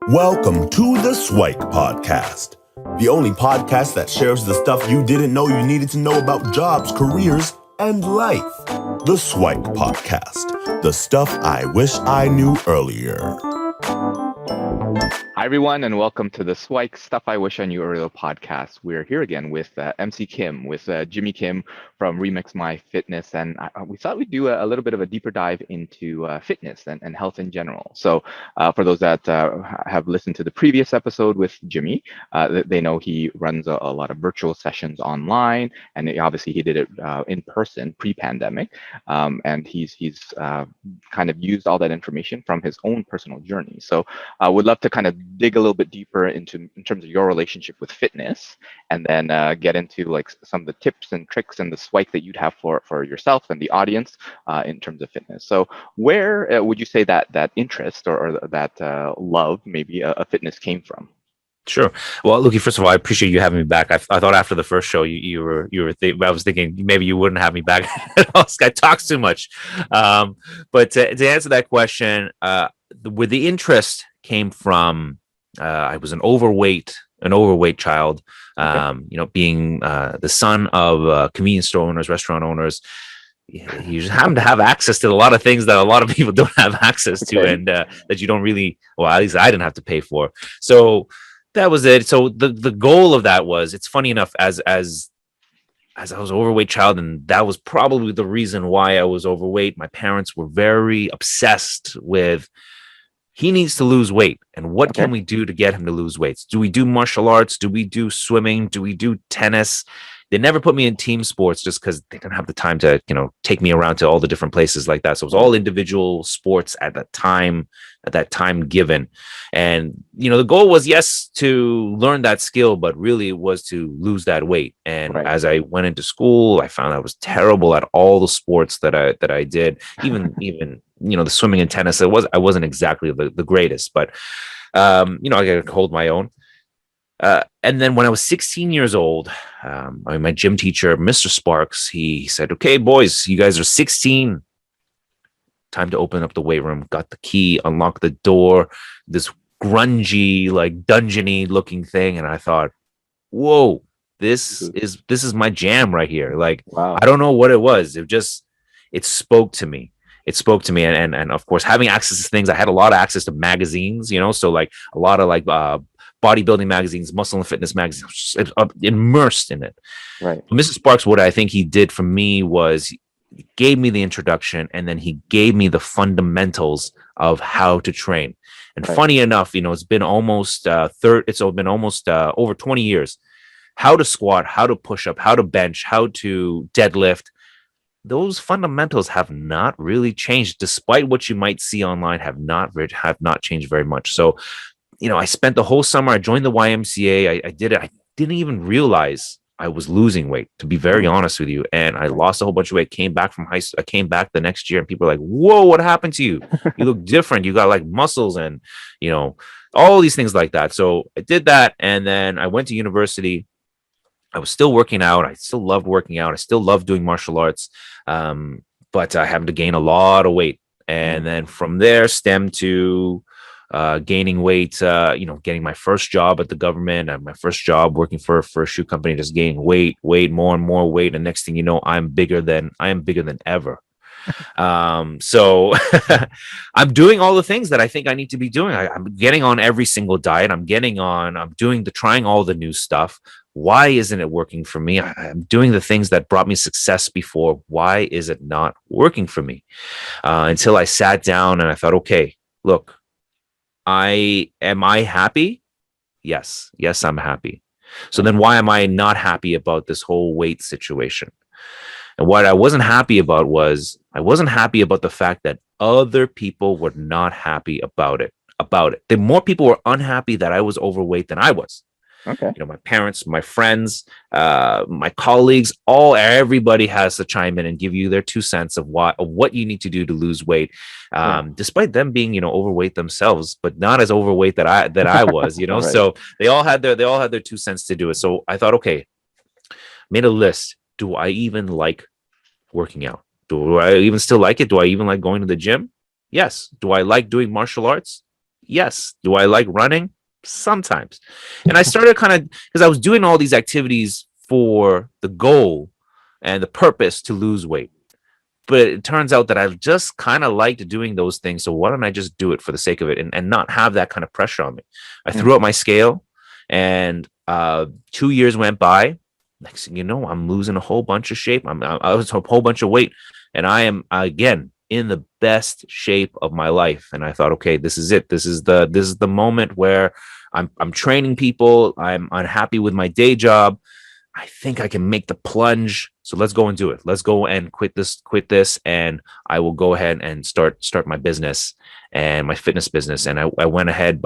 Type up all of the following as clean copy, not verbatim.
Welcome to the SIWIKE podcast, the only podcast that shares the stuff you didn't know you needed to know about jobs, careers, and life. The SIWIKE podcast, the stuff I wish I knew earlier. Hi, everyone, and welcome to the SIWIKE Stuff I Wish I Knew Earlier podcast. We're here again with MC Kim, with Jimmy Kim from Remix My Fitness, and we thought we'd do a little bit of a deeper dive into fitness and health in general. So for those that have listened to the previous episode with Jimmy, they know he runs a lot of virtual sessions online, and obviously he did it in person pre-pandemic, and he's kind of used all that information from his own personal journey. So would love to kind of dig a little bit deeper in terms of your relationship with fitness, and then get into like some of the tips and tricks and the SIWIKE that you'd have for yourself and the audience in terms of fitness. So where would you say that interest or that love maybe of fitness came from? Sure. Well, Luki, first of all, I appreciate you having me back. I thought after the first show, I was thinking maybe you wouldn't have me back. This guy talks too much. But to answer that question, where the interest came from, I was an overweight child. Okay. Being the son of convenience store owners, restaurant owners. You just happen to have access to a lot of things that a lot of people don't have access to, okay. And that you don't really, well, at least I didn't have to pay for. So that was it. So the goal of that was, it's funny enough, as I was an overweight child, and that was probably the reason why I was overweight. My parents were very obsessed with, he needs to lose weight, and what can we do to get him to lose weight? Do we do martial arts? Do we do swimming? Do we do tennis? They never put me in team sports just because they didn't have the time to, take me around to all the different places like that. So it was all individual sports at that time given. And, the goal was, yes, to learn that skill, but really it was to lose that weight. And as I went into school, I found I was terrible at all the sports that I did, even, the swimming and tennis. I wasn't exactly the greatest, but, I could hold my own. And then when I was 16 years old, my gym teacher, Mr. Sparks, he said, "Okay, boys, you guys are 16. Time to open up the weight room." Got the key, unlocked the door, this grungy, like dungeony looking thing. And I thought, whoa, this is my jam right here. Like, wow. I don't know what it was. It spoke to me. And of course, having access to things, I had a lot of access to magazines, so like a lot of like, bodybuilding magazines, muscle and fitness magazines, immersed in it. Right. Mrs. Sparks, what I think he did for me was he gave me the introduction, and then he gave me the fundamentals of how to train. And funny enough, it's been almost over 20 years. How to squat, how to push up, how to bench, how to deadlift. Those fundamentals have not really changed, despite what you might see online. Have not changed very much. So, I spent the whole summer. I joined the YMCA. I did it. I didn't even realize I was losing weight, to be very honest with you. And I lost a whole bunch of weight. Came back from high school. I came back the next year, and people are like, "Whoa, what happened to you? You look different. You got like muscles and all these things like that." So I did that, and then I went to university. I was still working out. I still loved working out. I still loved doing martial arts, but I happened to gain a lot of weight, and then from there stemmed to gaining weight, getting my first job at the government, and my first job working for a shoe company, just gaining weight, more and more weight. And next thing you know, I am bigger than ever. So I'm doing all the things that I think I need to be doing. I'm getting on every single diet. I'm trying all the new stuff. Why isn't it working for me? I'm doing the things that brought me success before. Why is it not working for me? Until I sat down and I thought, okay, look, am I happy? Yes, I'm happy. So then why am I not happy about this whole weight situation? And what I wasn't happy about was, I wasn't happy about the fact that other people were not happy about it. The more people were unhappy that I was overweight than I was. Okay. My parents, my friends, my colleagues, everybody has to chime in and give you their 2 cents of what you need to do to lose weight. Despite them being, overweight themselves, but not as overweight that I was, right. So they all had their 2 cents to do it. So I thought, okay, made a list. Do I even like working out? Do I even still like it? Do I even like going to the gym? Yes. Do I like doing martial arts? Yes. Do I like running? Sometimes. And I started kind of, because I was doing all these activities for the goal and the purpose to lose weight. But it turns out that I just kind of liked doing those things. So why don't I just do it for the sake of it and not have that kind of pressure on me? I threw out my scale, and 2 years went by. Next thing you know, I'm losing a whole bunch of shape. I was a whole bunch of weight, and I am again in the best shape of my life. And I thought, okay, this is it. This is the moment where I'm training people. I'm unhappy with my day job. I think I can make the plunge. So let's go and do it. Let's go and quit this. And I will go ahead and start my business and my fitness business. And I went ahead,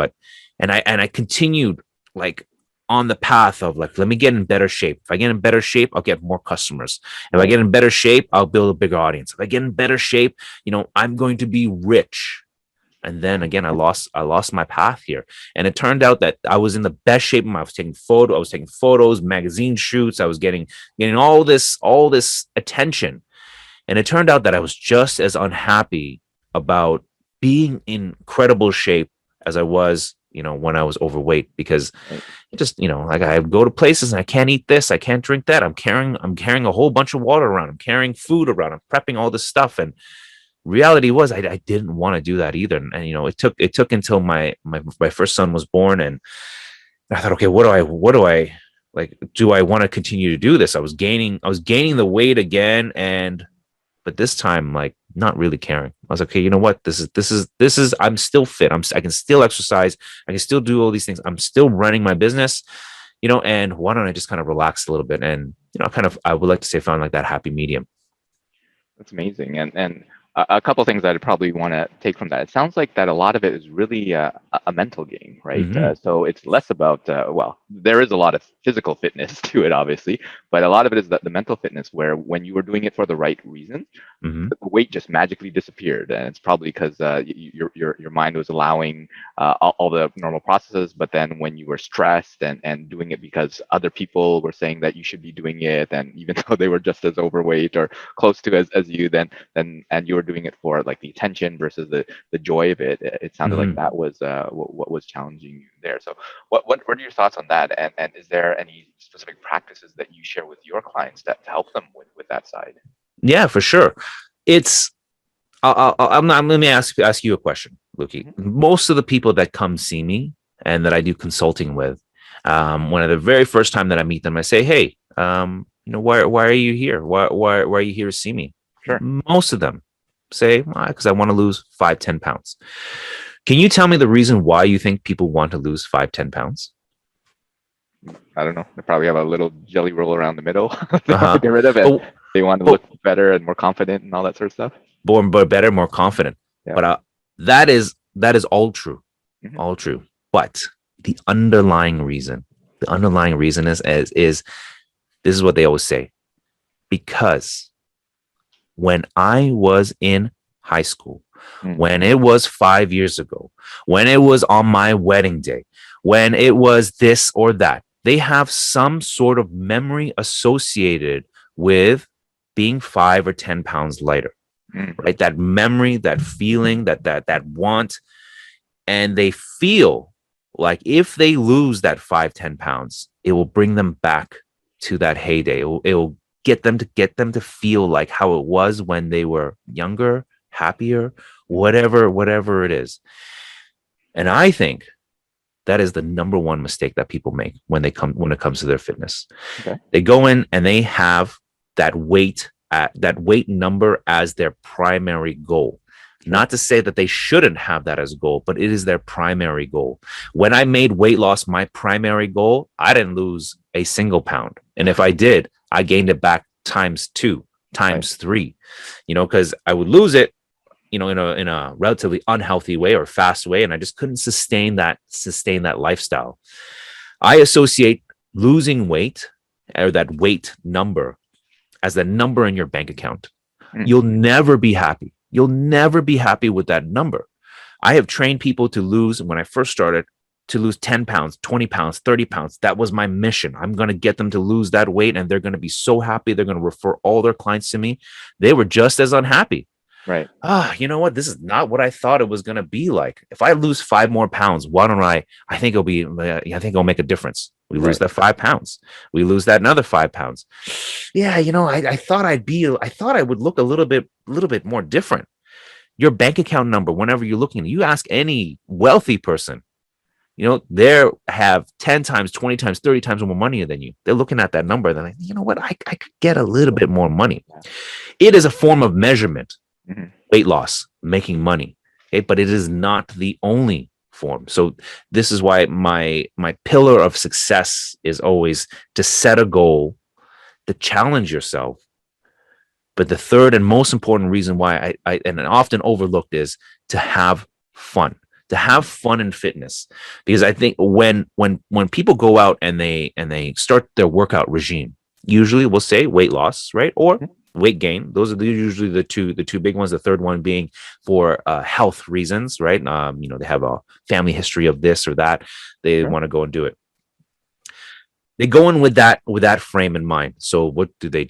and I continued like on the path of like, let me get in better shape. If I get in better shape, I'll get more customers. If I get in better shape, I'll build a bigger audience. If I get in better shape, I'm going to be rich. And then again, I lost my path here. And it turned out that I was in the best shape. I was taking photos, magazine shoots. I was getting all this attention. And it turned out that I was just as unhappy about being in incredible shape as I was, when I was overweight, because just, like I go to places and I can't eat this, I can't drink that. I'm carrying a whole bunch of water around. I'm carrying food around. I'm prepping all this stuff. And reality was I didn't want to do that either. And it took until my first son was born, and I thought, okay, what do I like? Do I want to continue to do this? I was gaining the weight again, but this time, like, not really caring. I was like, okay, you know what? This is I'm still fit. I can still exercise. I can still do all these things. I'm still running my business, and why don't I just kind of relax a little bit? And I would like to say found like that happy medium. That's amazing. And a couple of things that I'd probably want to take from that. It sounds like that a lot of it is really a mental game, right? Mm-hmm. So it's less about, there is a lot of physical fitness to it, obviously, but a lot of it is the mental fitness, where when you were doing it for the right reasons, Mm-hmm. the weight just magically disappeared. And it's probably because your mind was allowing all the normal processes. But then when you were stressed and doing it because other people were saying that you should be doing it, and even though they were just as overweight or close to as you, then and you were doing it for like the attention versus the joy of it. It sounded like that was what was challenging you there. So what are your thoughts on that? And is there any specific practices that you share with your clients to help them with that side? Yeah, for sure. It's let me ask you a question, Luki. Mm-hmm. Most of the people that come see me and that I do consulting with, one of the very first time that I meet them, I say, hey, why are you here? Why are you here to see me? Sure. Most of them say, because I want to lose 5-10 pounds. Can you tell me the reason why you think people want to lose 5-10 pounds? I don't know. They probably have a little jelly roll around the middle they want to get rid of it. They want to look better and more confident and all that sort of stuff. But better, more confident. Yeah. But that is all true, all true. But the underlying reason is this is what they always say. Because when I was in high school, when it was 5 years ago, when it was on my wedding day, when it was this or that, they have some sort of memory associated with being 5 or 10 pounds lighter, right? That memory, that feeling, that want, and they feel like if they lose that 5-10 pounds, it will bring them back to that heyday. It will get them to feel like how it was when they were younger, happier, whatever it is. And I think that is the number one mistake that people make when it comes to their fitness. Okay. They go in and they have that weight number as their primary goal. Not to say that they shouldn't have that as a goal, but it is their primary goal. When I made weight loss my primary goal, I didn't lose a single pound. And if I did, I gained it back times 2, times 3, because I would lose it, in a relatively unhealthy way or fast way. And I just couldn't sustain that lifestyle. I associate losing weight or that weight number as the number in your bank account. You'll never be happy. You'll never be happy with that number. I have trained people to lose, when I first started, to lose 10 pounds, 20 pounds, 30 pounds. That was my mission. I'm going to get them to lose that weight, and they're going to be so happy. They're going to refer all their clients to me. They were just as unhappy. Right. You know what? This is not what I thought it was going to be like. If I lose 5 more pounds, why don't I think it'll make a difference. We lose Right. that 5 pounds. We lose that another 5 pounds. Yeah. I thought I thought I would look a little bit more different. Your bank account number, whenever you're looking, you ask any wealthy person, they have 10 times, 20 times, 30 times more money than you. They're looking at that number. They're like, you know what? I could get a little bit more money. It is a form of measurement, weight loss, making money. Okay, but it is not the only form. So this is why my pillar of success is always to set a goal, to challenge yourself. But the third and most important reason why I and often overlooked is to have fun. To have fun in fitness, because I think when people go out and they start their workout regime, usually we'll say weight loss, right, or weight gain. Those are usually the two big ones. The third one being for health reasons, right? They have a family history of this or that. They want to go and do it. They go in with that frame in mind. So what do? They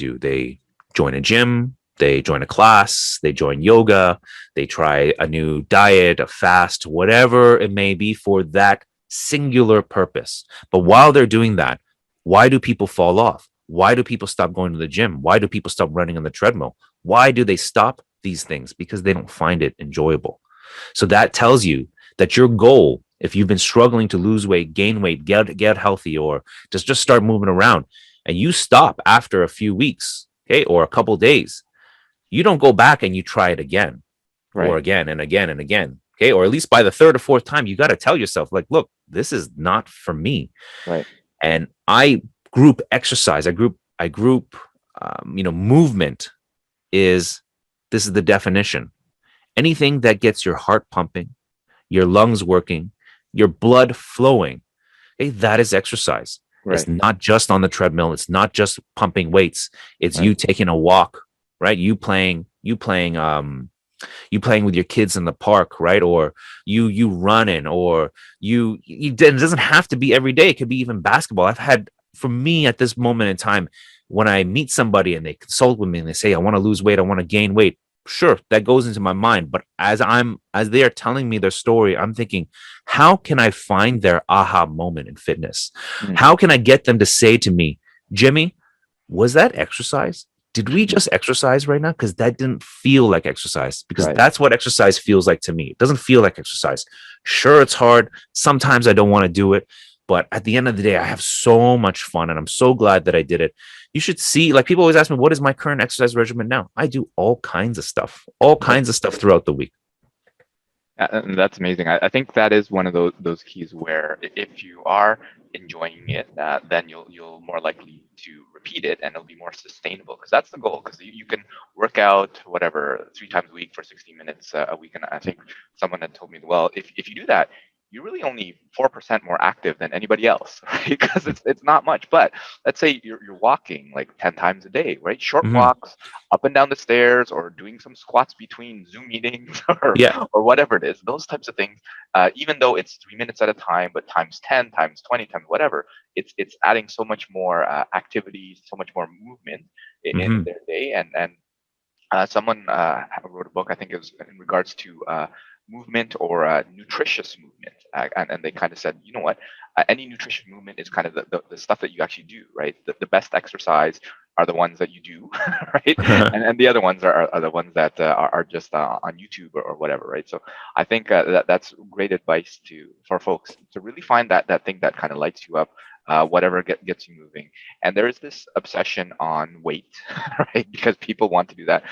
join a gym. They join a class, they join yoga, they try a new diet, a fast, whatever it may be for that singular purpose. But while they're doing that, why do people fall off? Why do people stop going to the gym? Why do people stop running on the treadmill? Why do they stop these things? Because they don't find it enjoyable. So that tells you that your goal, if you've been struggling to lose weight, gain weight, get healthy, or just start moving around, and you stop after a few weeks, okay, or a couple days, you don't go back and you try it again, or again and again and again. Okay. Or at least by the third or fourth time, you got to tell yourself, like, look, this is not for me. Right. And I group exercise. I group movement this is the definition. Anything that gets your heart pumping, your lungs working, your blood flowing. Okay. That is exercise. Right. It's not just on the treadmill. It's not just pumping weights. It's you taking a walk, right? You playing with your kids in the park, right? Or you running, or it doesn't have to be every day. It could be even basketball. For me at this moment in time, when I meet somebody and they consult with me and they say, I want to lose weight, I want to gain weight. Sure, that goes into my mind. But as they are telling me their story, I'm thinking, how can I find their aha moment in fitness? How can I get them to say to me, Jimmy, was that exercise? Did we just exercise right now? Because that didn't feel like exercise, because that's what exercise feels like to me. It doesn't feel like exercise. Sure, it's hard. Sometimes I don't want to do it. But at the end of the day, I have so much fun, and I'm so glad that I did it. You should see, like, people always ask me, what is my current exercise regimen now? I do all kinds of stuff throughout the week. And that's amazing. I think that is one of those keys where if you are enjoying it, then you'll more likely to repeat it, and it'll be more sustainable, because that's the goal. Because you can work out whatever 3 times a week for 60 minutes a week, and I think someone had told me, well, if you do that, you're really only 4% more active than anybody else, right? Because it's not much. But let's say you're walking like 10 times a day, right? Short walks up and down the stairs, or doing some squats between Zoom meetings, or whatever it is. Those types of things, even though it's 3 minutes at a time, but times 10, times 20, times whatever, it's adding so much more activity, so much more movement in their day. And someone wrote a book, I think it was in regards to movement, or nutritious movement, and they kind of said, you know what, any nutritious movement is kind of the stuff that you actually do, right? The best exercise are the ones that you do, right? and the other ones are the ones that are just on YouTube or whatever, right? So I think that's great advice for folks to really find that thing that kind of lights you up, whatever gets you moving. And there is this obsession on weight, right? Because people want to do that.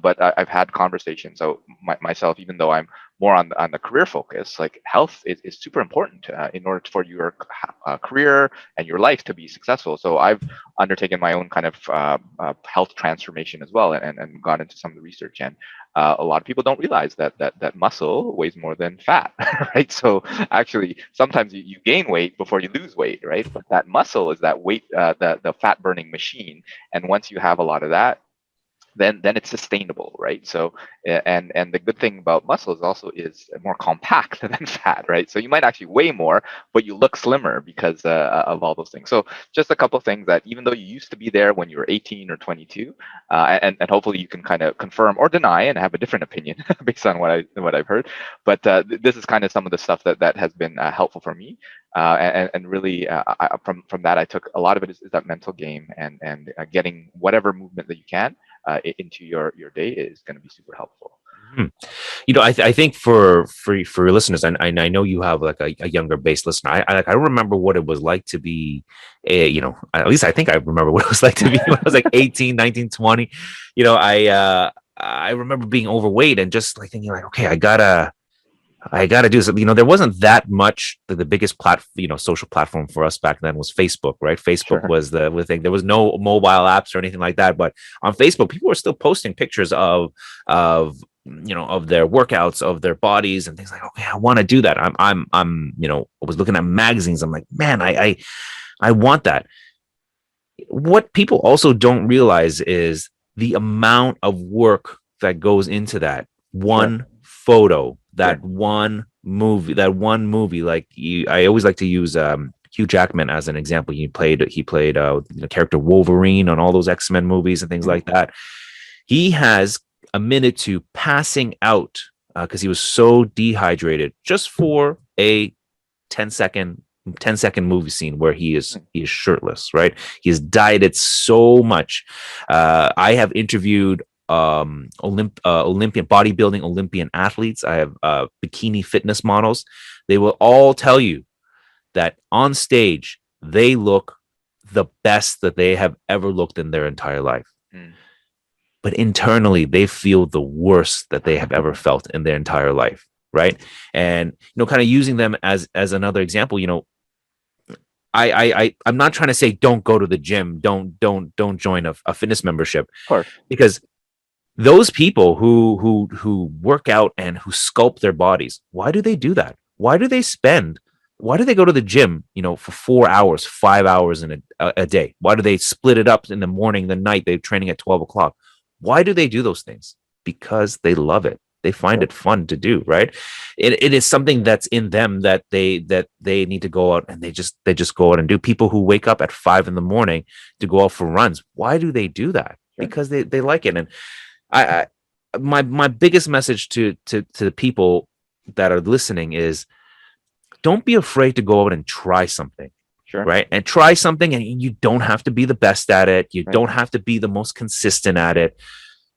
But I've had conversations. So myself, even though I'm more on the career focus, like, health is super important in order for your career and your life to be successful. So I've undertaken my own kind of health transformation as well, and gone into some of the research. And a lot of people don't realize that muscle weighs more than fat, right? So actually, sometimes you gain weight before you lose weight, right? But that muscle is that weight, the fat burning machine. And once you have a lot of that, then it's sustainable, right? So and the good thing about muscles also is more compact than fat, right? So you might actually weigh more, but you look slimmer because of all those things. So just a couple things that even though you used to be there when you were 18 or 22, and hopefully you can kind of confirm or deny and have a different opinion based on what I've heard. But this is kind of some of the stuff that has been helpful for me. And really, from that, I took a lot of it is that mental game and getting whatever movement that you can into your day is going to be super helpful. Mhm. I think for your listeners, and I know you have like a younger base listener. I remember what it was like to be, at least I think I remember what it was like to be when I was like 18, 19, 20. I remember being overweight and just like thinking like, okay, I gotta do something. There wasn't that much. The biggest social platform for us back then was Facebook, right? Facebook Sure. was the thing. There was no mobile apps or anything like that. But on Facebook, people were still posting pictures of their workouts, of their bodies, and things like, okay, I want to do that. I was looking at magazines. I'm like, man, I want that. What people also don't realize is the amount of work that goes into that one photo, that one movie. I always like to use Hugh Jackman as an example. He played the character Wolverine on all those X-Men movies and things like that. He has admitted to passing out because he was so dehydrated just for a 10-second movie scene where he is shirtless, right? He has dieted so much. I have interviewed Olympian bodybuilding Olympian athletes. I have bikini fitness models. They will all tell you that on stage they look the best that they have ever looked in their entire life. But internally they feel the worst that they have ever felt in their entire life, right? And kind of using them as another example, I'm not trying to say don't go to the gym, don't join a fitness membership, Of course. because those people who work out and who sculpt their bodies, why do they do that? Why do they go to the gym, for 4 hours, 5 hours in a day? Why do they split it up in the morning, the night? They're training at 12 o'clock. Why do they do those things? Because they love it. They find it fun to do, right? It is something that's in them that they need to go out and they just go out and do. People who wake up at 5 a.m. to go out for runs, why do they do that? Because they like it. And my biggest message to the people that are listening is, don't be afraid to go out and try something. Sure. Right. And try something, and you don't have to be the best at it. You don't have to be the most consistent at it,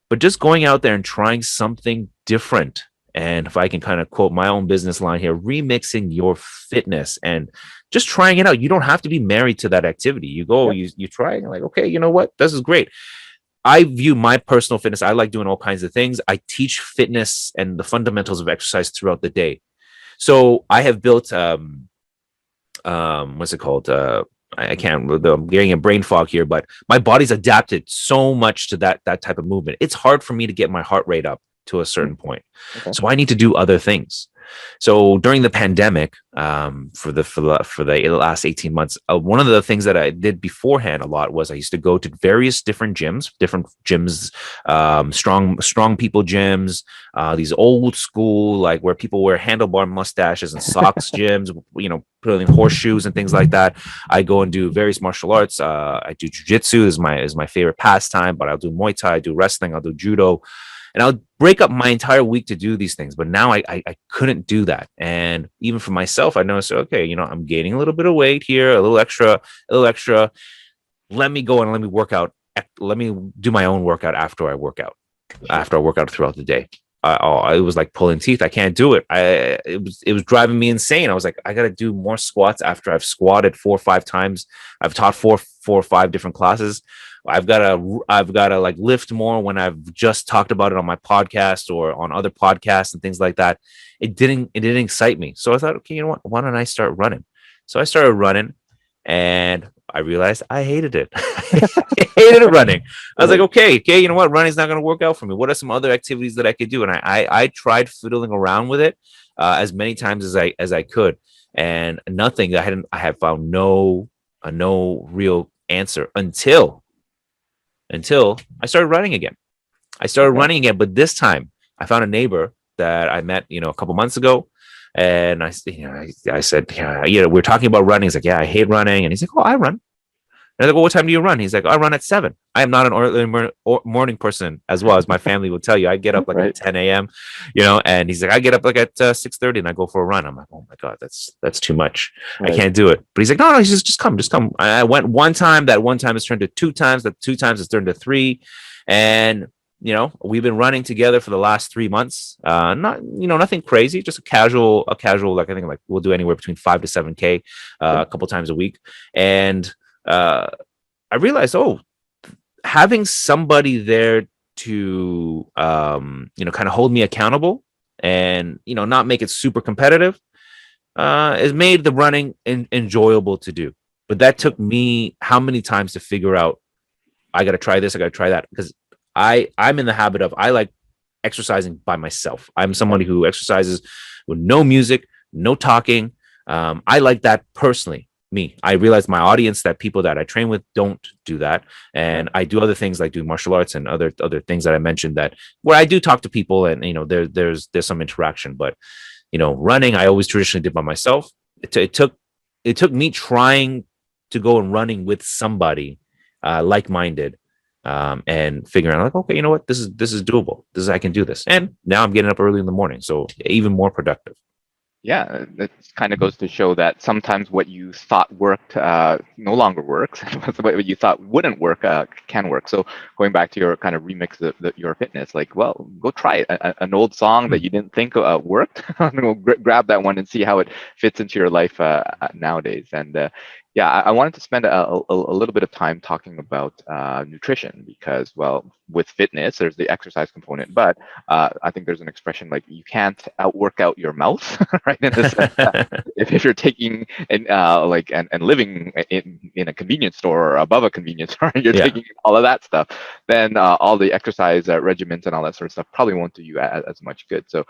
but just going out there and trying something different. And if I can kind of quote my own business line here, remixing your fitness and just trying it out. You don't have to be married to that activity. You go, you try, and you're like, okay, you know what? This is great. I view my personal fitness. I like doing all kinds of things. I teach fitness and the fundamentals of exercise throughout the day. So I have built, what's it called? I can't, I'm getting a brain fog here, but my body's adapted so much to that type of movement. It's hard for me to get my heart rate up to a certain point. Okay. So I need to do other things. So during the pandemic, for the last 18 months, one of the things that I did beforehand a lot was I used to go to various different gyms, strong people gyms, these old school, like where people wear handlebar mustaches and socks gyms, putting horseshoes and things like that. I go and do various martial arts. I do jujitsu is my favorite pastime, but I'll do Muay Thai, I do wrestling, I'll do judo. And I'll break up my entire week to do these things. But now I couldn't do that. And even for myself, I noticed, okay, I'm gaining a little bit of weight here, a little extra. Let me go and let me work out. Let me do my own workout after I work out, throughout the day. It was like pulling teeth. I can't do it. It was driving me insane. I was like, I got to do more squats after I've squatted 4 or 5 times. I've taught four or five different classes. I've got to like lift more when I've just talked about it on my podcast or on other podcasts and things like that. It didn't excite me. So I thought, okay, you know what? Why don't I start running? So I started running, and I realized I hated it. I hated running. I was like, okay, you know what? Running's not going to work out for me. What are some other activities that I could do? And I tried fiddling around with it as many times as I could, and nothing. I had found no real answer until I started running again. I started running again, but this time I found a neighbor that I met, a couple months ago. And I said, we're talking about running. He's like, yeah, I hate running. And he's like, oh, I run. And I was like, well, what time do you run? He's like, I run at 7. I am not an early morning person, as well as my family will tell you. I get up like at 10 a.m., and he's like, I get up like at 6:30 and I go for a run. I'm like, oh my God, that's too much. Right. I can't do it. But he's like, no, he says, just come. I went one time. That one time has turned to 2 times. That 2 times has turned to 3. And, we've been running together for the last 3 months. Not, nothing crazy, just a casual, like, I think like we'll do anywhere between 5 to 7K a couple times a week. And I realized, having somebody there to, kind of hold me accountable and, not make it super competitive, has made the running enjoyable to do. But that took me how many times to figure out, I got to try this, I got to try that. Because I'm in the habit of, I like exercising by myself. I'm somebody who exercises with no music, no talking. I like that personally. Me, I realize my audience, that people that I train with, don't do that, and I do other things like do martial arts and other things that I mentioned, that where I do talk to people and there's some interaction. But running, I always traditionally did by myself. It took me trying to go and running with somebody like-minded, and figuring out like, okay, you know what, this is doable. I can do this, and now I'm getting up early in the morning, so even more productive. Yeah, that kind of goes to show that sometimes what you thought worked no longer works. What you thought wouldn't work can work. So going back to your kind of remix your fitness, like, well, go try it. An old song that you didn't think worked, grab that one and see how it fits into your life nowadays. And yeah, I wanted to spend a little bit of time talking about nutrition because, well, with fitness, there's the exercise component, but I think there's an expression like you can't outwork out your mouth, right? In the sense that if you're taking and living in a convenience store or above a convenience store, you're taking all of that stuff, then all the exercise regimens and all that sort of stuff probably won't do you as much good. So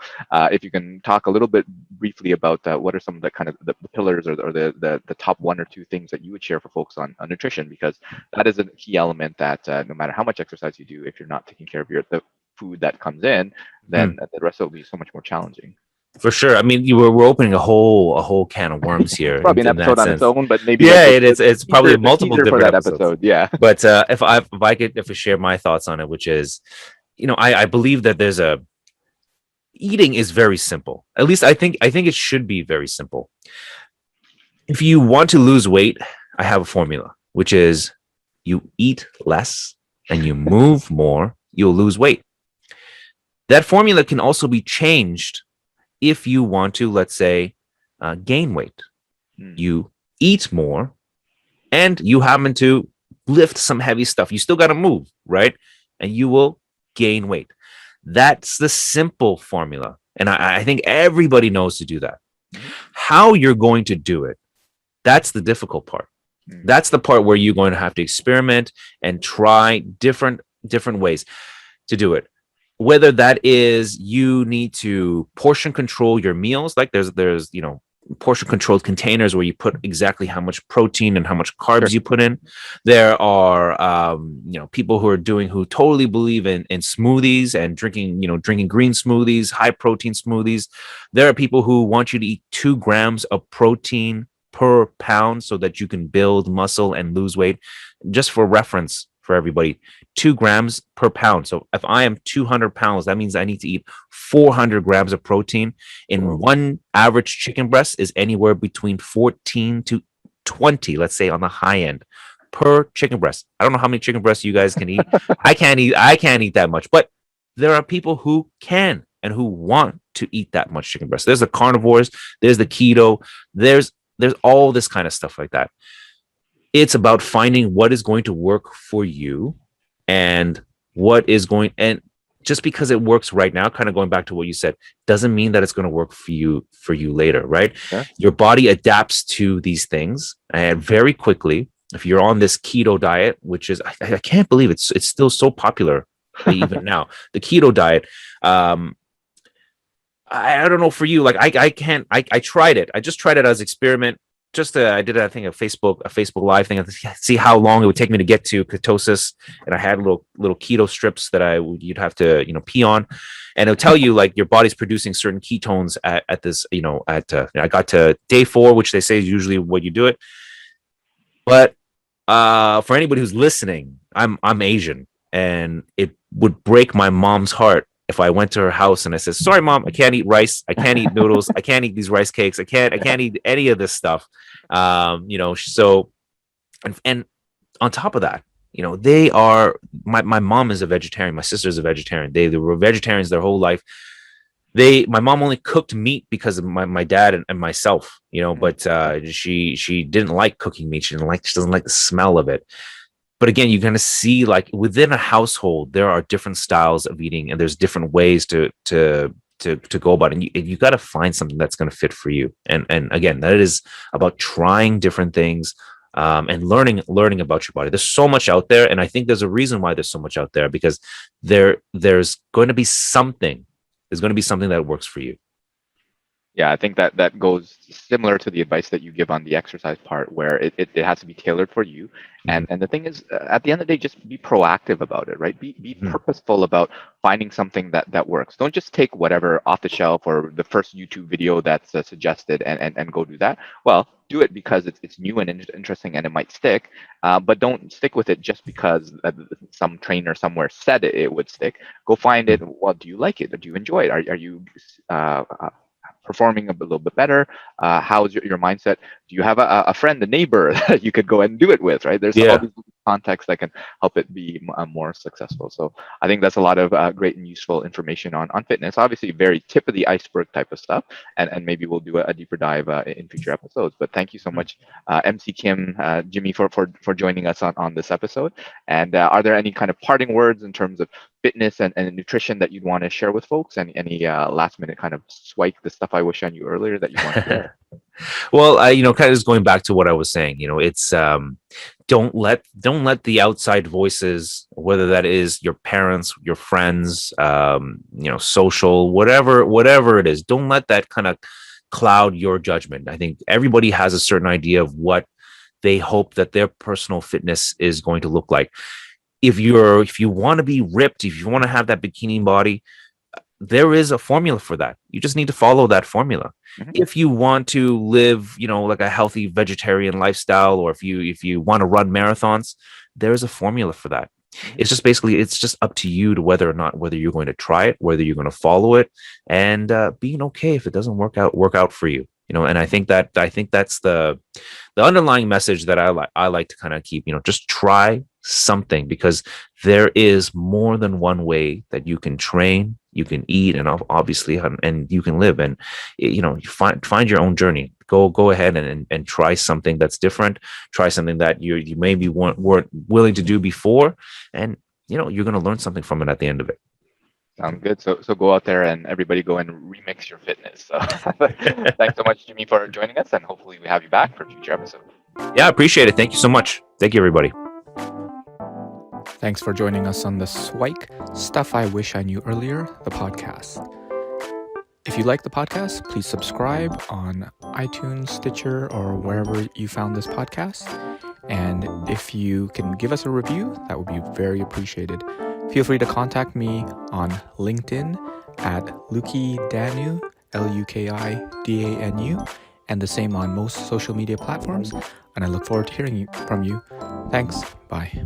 if you can talk a little bit briefly about what are some of the kind of the pillars or the top 1 or 2 things that you would share for folks on nutrition, because that is a key element that no matter how much exercise you do, if you're not taking care of the food that comes in, then the rest will be so much more challenging. For sure. I mean, we're opening a whole can of worms here. Probably an episode on its own, but maybe it's probably multiple different episodes. Yeah. But if I could share my thoughts on it, which is, I believe that eating is very simple. At least I think it should be very simple. If you want to lose weight, I have a formula, which is you eat less and you move more, you'll lose weight. That formula can also be changed if you want to, let's say, gain weight. You eat more and you happen to lift some heavy stuff. You still got to move, right? And you will gain weight. That's the simple formula. And I think everybody knows to do that. How you're going to do it, that's the difficult part. That's the part where you're going to have to experiment and try different ways to do it. Whether that is you need to portion control your meals, like there's portion controlled containers where you put exactly how much protein and how much carbs you put in. There are people who totally believe in smoothies and drinking green smoothies, high protein smoothies. There are people who want you to eat 2 grams of protein per pound so that you can build muscle and lose weight. Just for reference for everybody, 2 grams per pound. So if I am 200 pounds, that means I need to eat 400 grams of protein. In one average chicken breast is anywhere between 14 to 20, let's say on the high end, per chicken breast. I don't know how many chicken breasts you guys can eat. I can't eat that much, but there are people who can and who want to eat that much chicken breast. There's the carnivores, there's the keto, there's all this kind of stuff like that. It's about finding what is going to work for you and and just because it works right now, kind of going back to what you said, doesn't mean that it's going to work for you later, right? Yeah. Your body adapts to these things and very quickly. If you're on this keto diet, which is, I can't believe it's still so popular even now, the keto diet. I don't know for you, like I tried it. I just tried it as experiment. I did, I think, a Facebook Live thing, see how long it would take me to get to ketosis, and I had little keto strips that you'd have to pee on, and it'll tell you like your body's producing certain ketones at this I got to day 4, which they say is usually what you do it. But for anybody who's listening, I'm Asian, and it would break my mom's heart if I went to her house and I said, "Sorry, Mom, I can't eat rice. I can't eat noodles. I can't eat these rice cakes. I can't eat any of this stuff." So and on top of that, they are my mom is a vegetarian. My sister is a vegetarian. They were vegetarians their whole life. My mom only cooked meat because of my dad and myself, but she didn't like cooking meat. She doesn't like the smell of it. But again, you're going to see like within a household, there are different styles of eating, and there's different ways to go about it. And you got to find something that's going to fit for you. And again, that is about trying different things, and learning about your body. There's so much out there, and I think there's a reason why there's so much out there, because there's going to be something. There's going to be something that works for you. Yeah, I think that goes similar to the advice that you give on the exercise part, where it has to be tailored for you. And the thing is, at the end of the day, just be proactive about it, right? Be purposeful about finding something that works. Don't just take whatever off the shelf or the first YouTube video that's suggested and go do that. Well, do it because it's new and interesting and it might stick, but don't stick with it just because some trainer somewhere said it would stick. Go find it. Well, do you like it? Or do you enjoy it? Are you performing a little bit better? How's your mindset? Do you have a friend, a neighbor that you could go and do it with, right? There's all these contexts that can help it be more successful. So I think that's a lot of great and useful information on fitness. Obviously, very tip of the iceberg type of stuff, and maybe we'll do a deeper dive in future episodes. But thank you so much, MC Kim, Jimmy, for joining us on this episode. And are there any kind of parting words in terms of fitness and nutrition that you'd want to share with folks, and any last minute kind of SWIKE, the stuff I wish I knew earlier, that you want to share? Well, kind of just going back to what I was saying, it's don't let the outside voices, whether that is your parents, your friends, social, whatever it is, don't let that kind of cloud your judgment. I think everybody has a certain idea of what they hope that their personal fitness is going to look like. If you want to be ripped, if you want to have that bikini body, there is a formula for that. You just need to follow that formula. If you want to live, like a healthy vegetarian lifestyle, or if you want to run marathons, there's a formula for that. It's just up to you to whether you're going to try it, whether you're going to follow it, and being okay if it doesn't work out for you. And I think that's the underlying message that I like to kind of keep. Just try something, because there is more than one way that you can train, you can eat, and obviously and you can live. And you find your own journey. Go ahead and try something that's different. Try something that you maybe weren't willing to do before, and you're going to learn something from it at the end of it. Sounds good. So go out there and everybody go and remix your fitness. So thanks so much, Jimmy, for joining us, and hopefully we have you back for future episodes. Yeah, I appreciate it. Thank you so much. Thank you, everybody. Thanks for joining us on the SWIKE, Stuff I Wish I Knew Earlier, the podcast. If you like the podcast, please subscribe on iTunes, Stitcher, or wherever you found this podcast. And if you can give us a review, that would be very appreciated. Feel free to contact me on LinkedIn at Luki Danu, LUKIDANU, and the same on most social media platforms. And I look forward to hearing from you. Thanks. Bye.